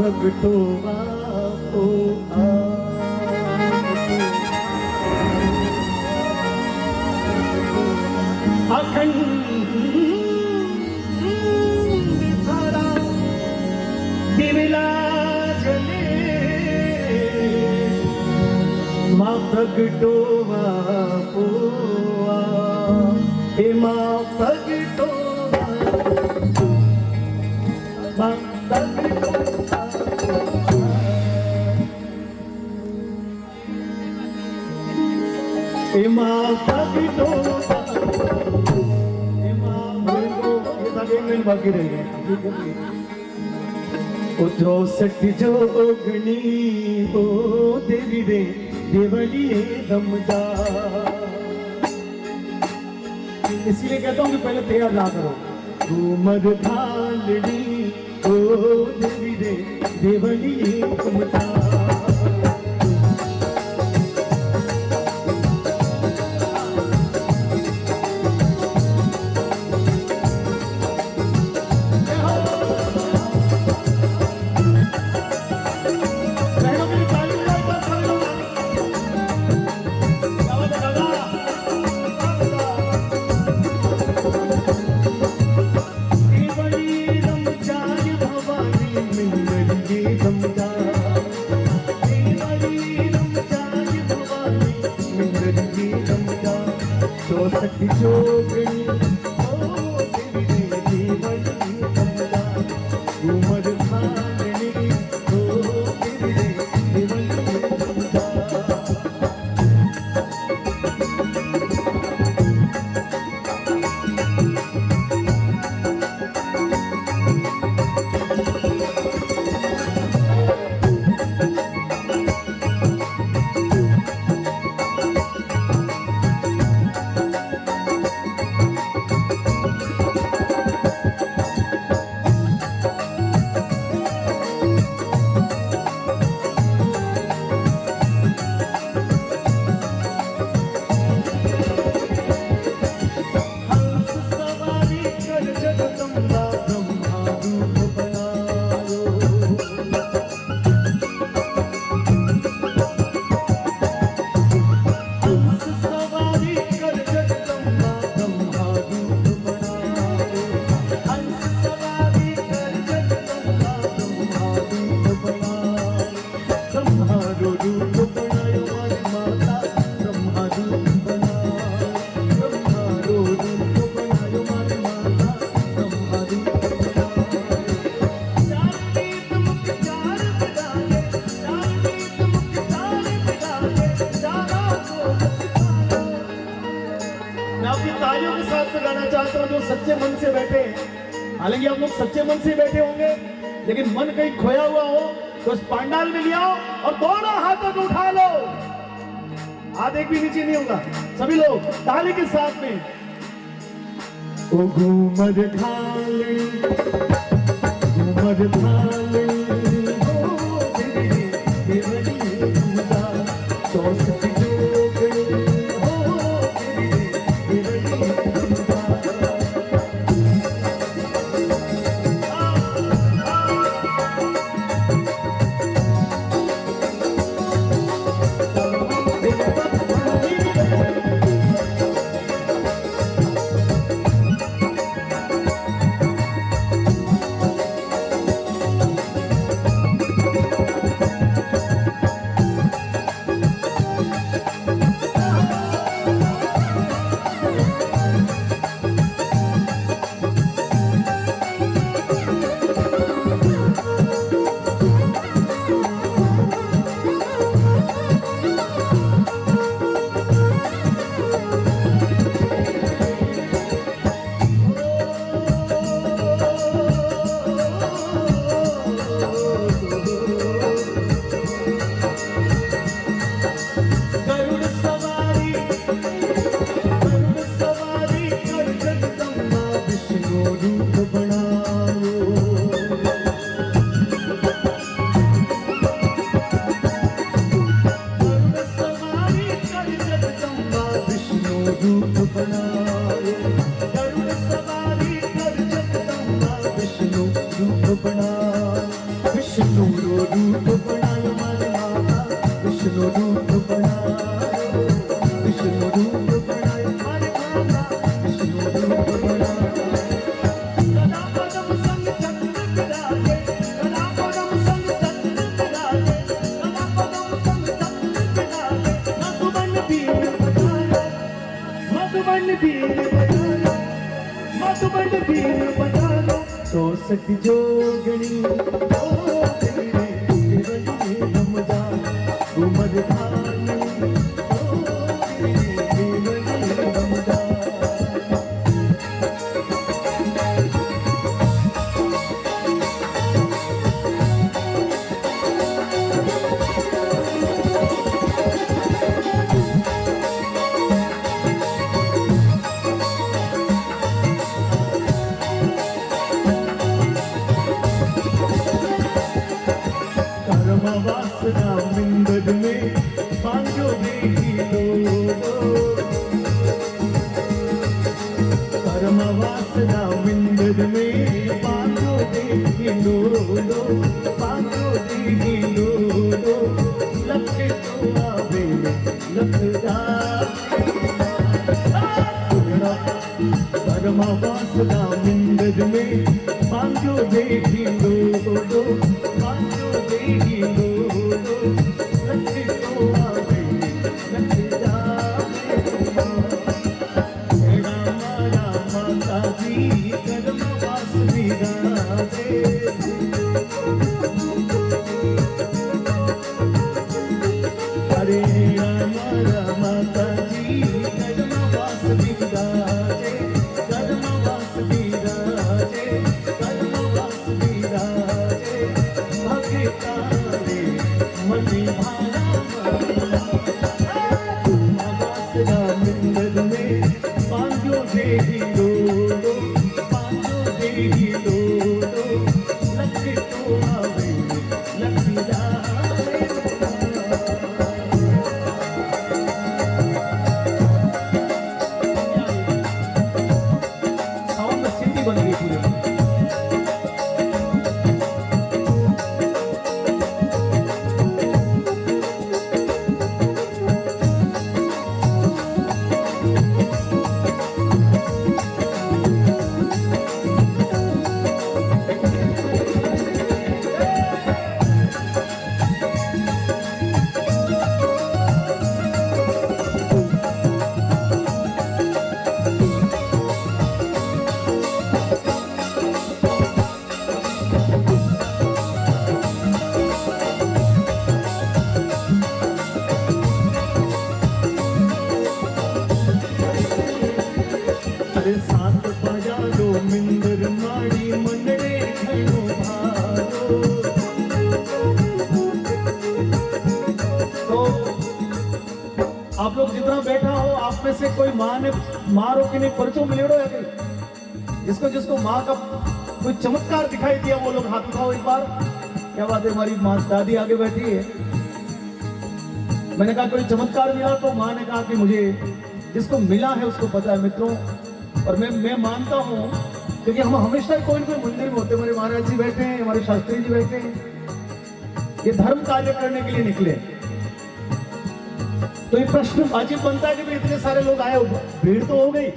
प्रगटो आपो अखंड धारा दिविला जले मां प्रगटो आपो हे मां प्रगटो मां प्रगटो हे मां प्रगटो हे मां प्रगटो ये तक 1 मिनट बाकी रह गए उठो सट जो अग्नि हो देवी रे देवलिए दमदा इसलिए कहता हूँ कि पहले तैयार ना करो घूमर भालड़ी ओ देवी रे देवलिए दमदा सच्चे मन से बैठे, हालांकि आप लोग सच्चे मन से बैठे होंगे, लेकिन मन कहीं खोया हुआ हो तो उस पंडाल में ले आओ और दोनों हाथों को उठा लो। हाथ एक भी नीचे नहीं होगा, सभी लोग ताली के साथ में। ओ घूमर खाले घूमर खाले विष्णु विष्णु रूप बनायो, विष्णु रूप बनायो, हरे माता विष्णु रूप बनायो। गदा पद्म संग चक्र विराजे, गदा पद्म संग चक्र विराजे, गदा पद्म संग चक्र विराजे। मधुबन बीन बजायो, मधुबन बीन बजायो, मधुबन बीन बजायो। तो सती जोगणी वासना मिंदद में बांधो देही लोलो, कर्म वासना मिंदद में बांधो देही लोलो, बांधो देही लोलो। लखे तो आवे लख जाए, कर्म वासना मिंदद में बांधो देही लोलो, बांधो देही लोलो। लखे तो आवे लख जाए, राम राम माता जी कर्म वास विराजे। हरे राम राम माता जी कर्म वास विराजे, कर्म वास विराजे, कर्म वास विराजे। भगतारे मनि भारा वासना मिंदद में बांधो देही लोलो, बांधो देही लोलो। लखे तो आवे लख जाए, साउंड में सिंधी बन गई पूरे। सात बजालो मिंदर माड़ी मंडड़े घणो भालो। तो आप लोग जितना बैठा हो, आप में से कोई माँ ने माँ रो के नहीं परचो मिलेड़ो है कहीं? जिसको जिसको माँ का कोई चमत्कार दिखाई दिया वो लोग हाथ उठाओ एक बार। क्या बात है, हमारी माँ दादी आगे बैठी है। मैंने कहा कोई चमत्कार मिला, तो माँ ने कहा कि मुझे जिसको मिला है उसको पता है मित्रों। और मैं मानता हूँ, क्योंकि हम हमेशा कोई न कोई मंदिर में होते। हमारे महाराज जी बैठे हैं, हमारे शास्त्री जी बैठे हैं, ये धर्म कार्य करने के लिए निकले। तो ये प्रश्न वाजिब बनता है कि भाई इतने सारे लोग आए, भीड़ तो हो गई,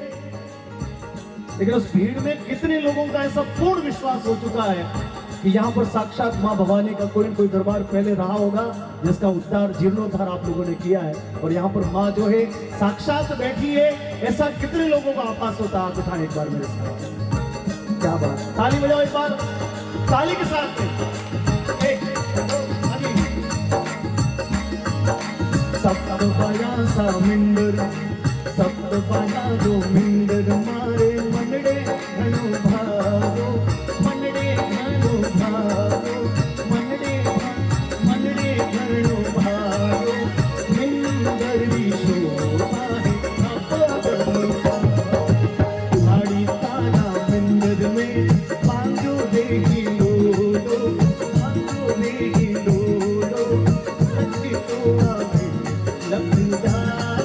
लेकिन उस भीड़ में कितने लोगों का ऐसा पूर्ण विश्वास हो चुका है कि यहाँ पर साक्षात माँ भवानी का कोई न कोई दरबार पहले रहा होगा, जिसका उद्धार जीर्णोद्धार आप लोगों ने किया है। और यहाँ पर माँ जो है साक्षात बैठी है, ऐसा कितने लोगों का आभास होता है? आप उठाएं एक बार मेरे साथ। क्या बात, ताली बजाओ एक बार, ताली के साथ। सप्त बया सा मिंदर, सप्त बया दो मिंदर मारे मंडड़े घणो भालो, मंडड़े घणो भालो, मंडड़े घणो भालो। मिंदर री शोभा है साड़ी ताला मिंदर में बांधो देही लोलो, बांधो देही लोलो। लखे तो आवे लख जाए,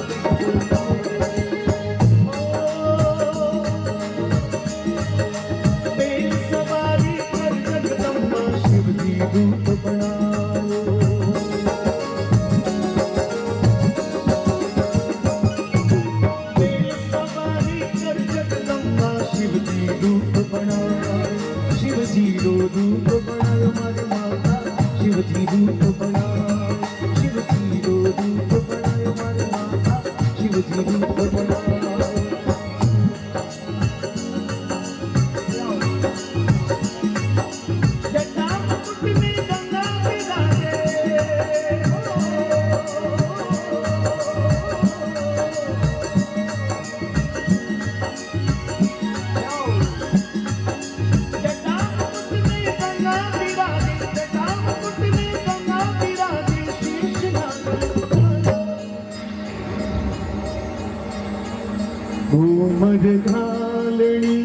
घूमर घालनी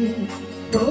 तो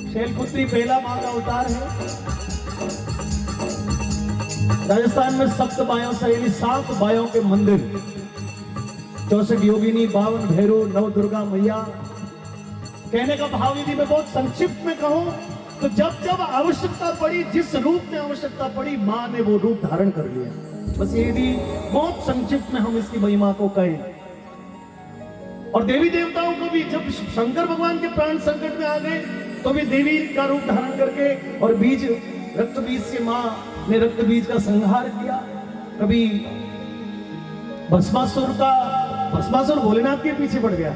शैलपुत्री पहला मां का अवतार है। राजस्थान में सप्त बायों से यानी 7 बायों के मंदिर, 64 योगिनी, 52 भैरव, 9 दुर्गा मैया। कहने का भाव यदि मैं बहुत संक्षिप्त में कहूं तो जब जब आवश्यकता पड़ी, जिस रूप में आवश्यकता पड़ी, मां ने वो रूप धारण कर लिया। बस यदि बहुत संक्षिप्त में हम इसकी महिमा को कहें। और देवी देवताओं को भी जब शंकर भगवान के प्राण संकट में आ गए तो भी देवी का रूप धारण करके और बीज, रक्त बीज से मां ने रक्त बीज का संहार किया। कभी भस्मासुर भोलेनाथ के पीछे पड़ गया,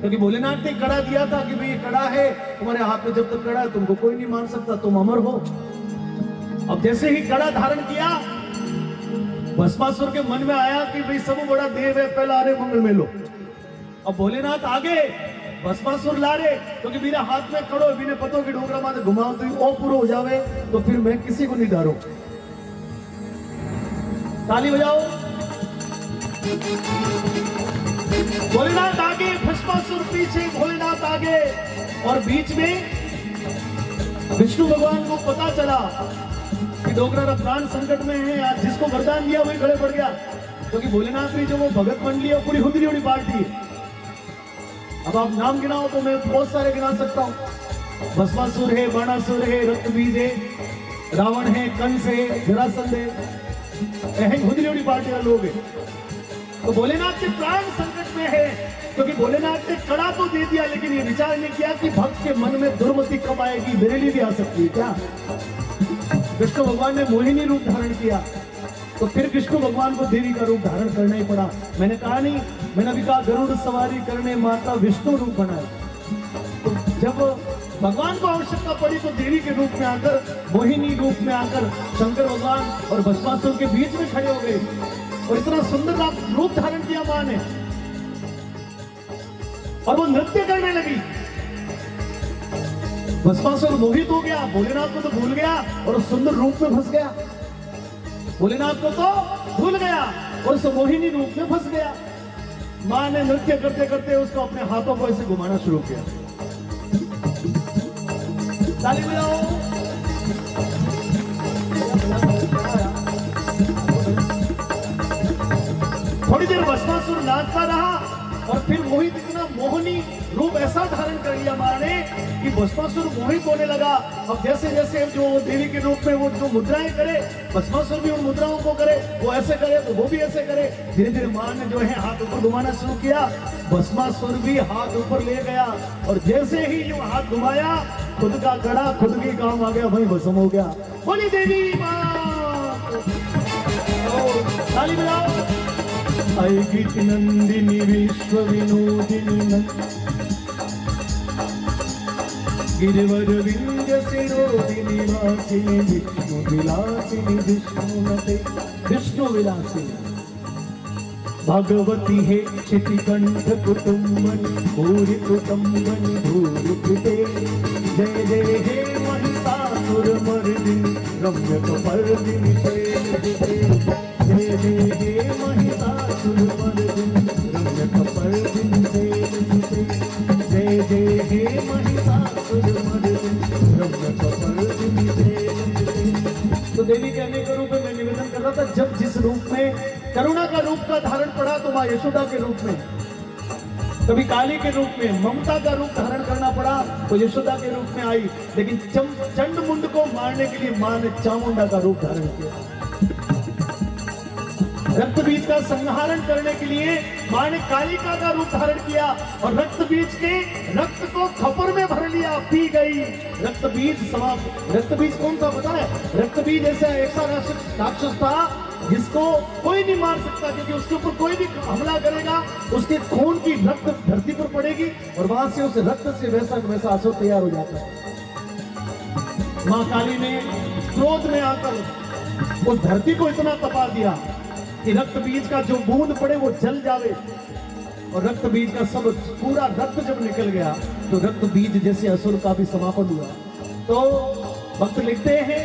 क्योंकि भोलेनाथ ने कड़ा दिया था कि भाई ये कड़ा है तुम्हारे हाथ में, जब तक कड़ा है तुमको कोई नहीं मान सकता, तुम अमर हो। अब जैसे ही कड़ा धारण किया, भस्मासुर के मन में आया कि भाई सब बड़ा देव है, पहला आर्य मंगल में लो। अब भोलेनाथ आगे भस्मासुर ला रहे, क्योंकि मेरे हाथ में कड़ो, बिने पतो कि डोगरा माथे घुमाओ तो ओ पूरा हो जावे, तो फिर मैं किसी को नहीं डारूं। ताली बजाओ। भोलेनाथ आगे, भस्मासुर पीछे, भोलेनाथ आगे। और बीच में विष्णु भगवान को पता चला कि डोगरा प्राण संकट में है, आज जिसको वरदान दिया वही खड़े पड़ गया, क्योंकि भोलेनाथ की जो वो भगत मंडली है पूरी हुंदरी हुई पार्टी है। अब आप नाम गिनाओ तो मैं बहुत सारे गिना सकता हूं। भस्मासुर है, बाणासुर है, रक्तबीज है, रावण है, कंस है, जरासंध है, हुंदरी पार्टी के लोग हैं। तो भोलेनाथ के प्राण संकट में है, क्योंकि भोलेनाथ ने कड़ा तो दे दिया, लेकिन ये विचार नहीं किया कि भक्त के मन में दुर्मति कब आएगी, मेरे लिए भी आ सकती है क्या। विष्णु भगवान ने मोहिनी रूप धारण किया, तो फिर विष्णु भगवान को देवी का रूप धारण करना ही पड़ा। मैंने कहा नहीं, मैंने अभी कहा गरुड़ सवारी करने माता विष्णु रूप बनाया। तो जब भगवान को आवश्यकता पड़ी तो देवी के रूप में आकर, मोहिनी रूप में आकर शंकर भगवान और भस्मासुर के बीच में खड़े हो गए और इतना सुंदर रूप धारण किया मां ने। और वो नृत्य करने लगी। भस्मासुर मोहित हो गया, भोलेनाथ को तो भूल गया और उस सुंदर रूप में फंस गया। भोलेनाथ को तो भूल गया और उस मोहिनी रूप में फंस गया। मां ने नृत्य करते करते उसको अपने हाथों को ऐसे घुमाना शुरू किया। ताली बजाओ। थोड़ी देर भस्मासुर नाचता रहा और फिर मोहित इतना मोहनी रूप ऐसा धारण कर लिया मां ने कि भस्मासुर मोहित होने लगा। अब जैसे जैसे जो देवी के रूप में वो जो मुद्राएं करे, भस्मासुर भी उन मुद्राओं को करे, वो ऐसे करे तो वो भी ऐसे करे। धीरे धीरे मां ने जो है हाथ ऊपर घुमाना शुरू किया, भस्मासुर भी हाथ ऊपर ले गया और जैसे ही यूं हाथ घुमाया खुद का कड़ा खुद के काम आ गया, वही भस्म हो गया। बोली देवी मां, ताली बजाओ। आएगी नंदिनी विश्व विनोदिनी गिरिवर विंध्य सिरोदिनी वासिनी विष्णु विलासिनी विष्णुमते विष्णु विलासिनी भगवती हे क्षितिकंठ कुटुंबनि भूरि कुटुंबनि भूरि कृते जय जय हे महिषासुर मर्दिनी रम्य कपर्दिनी जय जय हे महिषासुर मर्दिनी रम्य कपर्दिनी जय जय हे महिषासुर मर्दिनी रम्य कपर्दिनी। तो देवी के अनेक रूप में मैं निवेदन कर रहा था, जब जिस रूप में करुणा का रूप का धारण पड़ा तो मां यशोदा के रूप में, कभी काली के रूप में, ममता का रूप धारण करना पड़ा तो यशोदा के रूप में आई। लेकिन चंड मुंड को मारने के लिए मां ने चामुंडा का रूप धारण किया। रक्त बीज का संहारण करने के लिए मां ने कालिका का रूप धारण किया और रक्त बीज के रक्त को खपर में भर लिया, पी गई। रक्त बीज समाप्त। रक्त बीज कौन सा पता है? रक्त बीज ऐसा राक्षस था जिसको कोई नहीं मार सकता, क्योंकि उसके ऊपर कोई भी हमला करेगा उसके खून की रक्त धरती पर पड़ेगी और वहां से उस रक्त से वैसा असुर तैयार हो जाता है। मां काली ने क्रोध में आकर उस धरती को इतना तपा दिया कि रक्त बीज का जो बूंद पड़े वो जल जावे और रक्त बीज का सब पूरा रक्त जब निकल गया तो रक्त बीज जैसे असुर का भी समापन हुआ। तो भक्त लिखते हैं,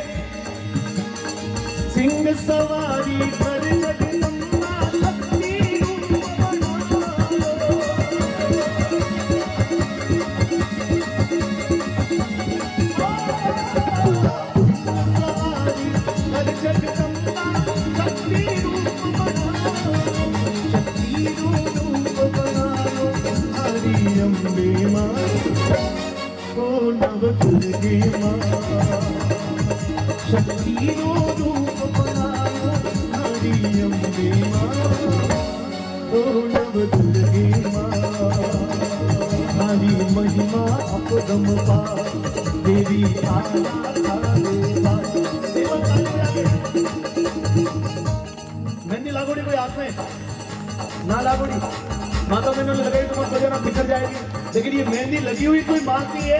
सिंह सवारी कर जगदम्बा शक्ति रूप दुर्गे मां शक्ति रूप बनाओ हरि अम्बे मां ओ नव दुर्गे मां हरि महिमा अपदम पा देवी मेहंदी लागोड़ी कोई हाथ में ना लागोड़ी माता मैंने लगाई तो मत बजाना, बिखर जाएगी। लेकिन ये मेहंदी लगी हुई कोई मांगती है,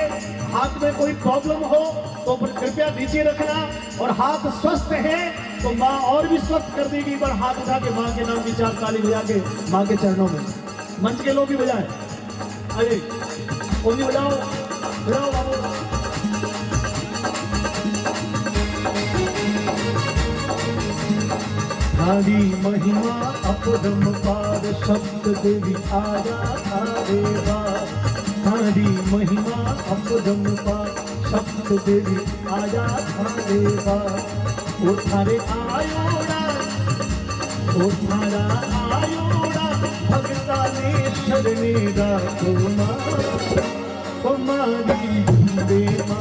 हाथ में कोई प्रॉब्लम हो तो कृपया नीचे रखना, और हाथ स्वस्थ है तो माँ और भी स्वस्थ कर देगी। पर हाथ उठा के माँ के नाम की चार ताली बजा के माँ के चरणों में, मंच के लोग भी बजाएं। अरे ओनी बजाओ बजाओ बाबू। हरि महिमा अपदम पार शब्द देवी आया देवा। हरि महिमा अपदम पार शब्द देवी आया देवा। ओ थारे आयोड़ा ओ थारा आयोड़ा भगता ने शरणे राखो मां ओ मारी देवा।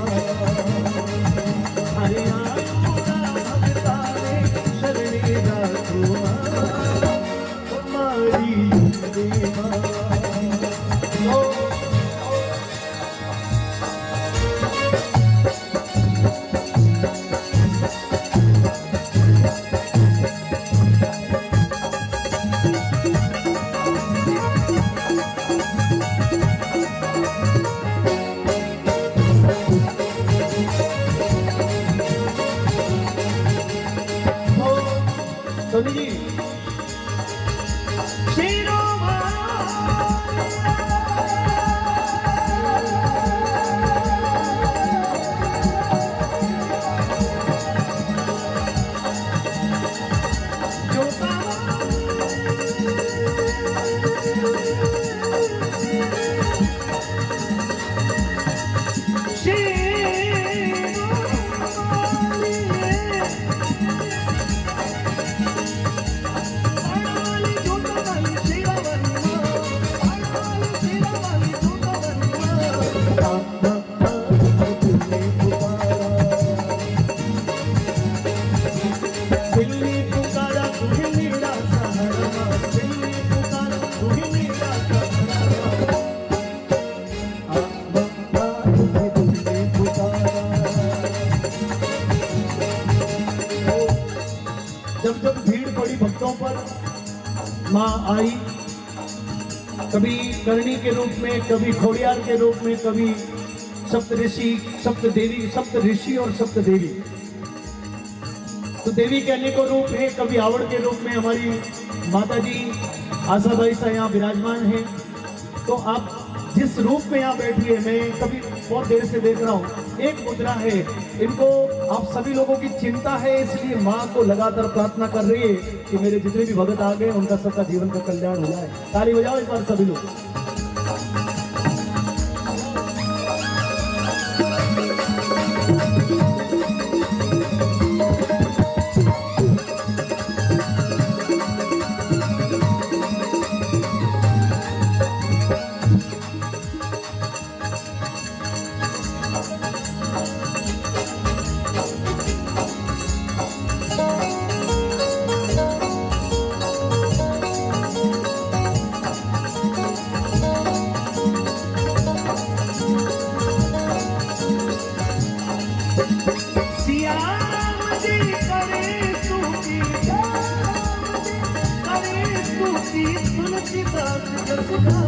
हरे आयोड़ा भगता ने शरणे राखो मां ओ मारी देवा। सोनी जी जब भीड़ पड़ी भक्तों पर, माँ आई, कभी करणी के रूप में, कभी खोड़ियार के रूप में, कभी सप्तऋषि, सप्तदेवी, सप्तऋषि और सप्तदेवी। तो देवी के अनेकों रूप हैं, कभी आवड़ के रूप में हमारी माता जी आशाबाई सा यहाँ विराजमान है। तो आप जिस रूप में यहाँ बैठी है, मैं कभी बहुत देर से देख रहा हूँ, एक मुद्रा है, इनको आप सभी लोगों की चिंता है, इसलिए माँ को लगातार प्रार्थना कर रही है कि मेरे जितने भी भगत आ गए उनका सबका जीवन का कल्याण हो जाए। ताली बजाओ एक बार सभी लोग। तुलसीदास जस